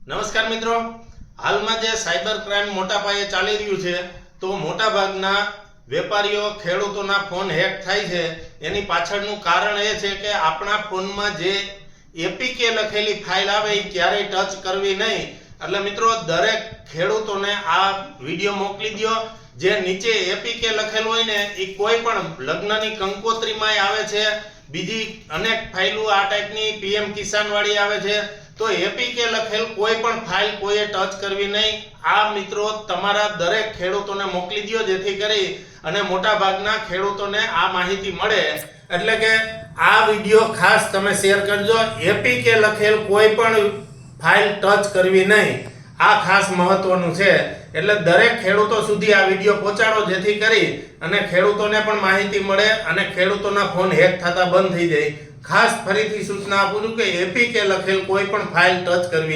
નમસ્કાર મિત્રો, હાલમાં જે સાયબર ક્રાઇમ મોટા પાયે ચાલી રહ્યું છે તો મોટા ભાગના વેપારીઓ ખેડૂતોના ફોન હેક થાય છે એની પાછળનું કારણ એ છે કે આપણા ફોનમાં જે એપીકે લખેલી ફાઇલ આવે એ ક્યારેય ટચ કરવી નહીં. એટલે મિત્રો દરેક ખેડૂતોને આ વિડીયો મોકલી દો. જે નીચે એપીકે લખેલું હોય ને એ કોઈ પણ લગ્નની કંકોત્રીમાં આવે છે, બીજી અનેક ફાઇલો આ ટાઈપની પીએમ કિસાન વાળી આવે છે, તો એપીકે લખેલ કોઈ પણ ફાઇલ કોઈએ ટચ કરવી નહીં. આ મિત્રો તમારા દરેક ખેડૂતોને મોકલી દો જેથી કરી અને મોટા ભાગના ખેડૂતોને આ માહિતી મળે. એટલે કે આ વિડીયો ખાસ તમે શેર કરજો. એપીકે લખેલ કોઈ પણ ફાઇલ ટચ કરવી નહીં, આ ખાસ મહત્વનું છે. એટલે દરેક ખેડૂતો સુધી આ વિડીયો પહોંચાડો જેથી કરી અને ખેડૂતોને પણ માહિતી મળે અને ખેડૂતોના ફોન હેક થતા બંધ થઈ જાય. ખાસ ફરીથી સૂચના આપું છું કે એપીકે લખેલ કોઈ પણ ફાઇલ ટચ કરવી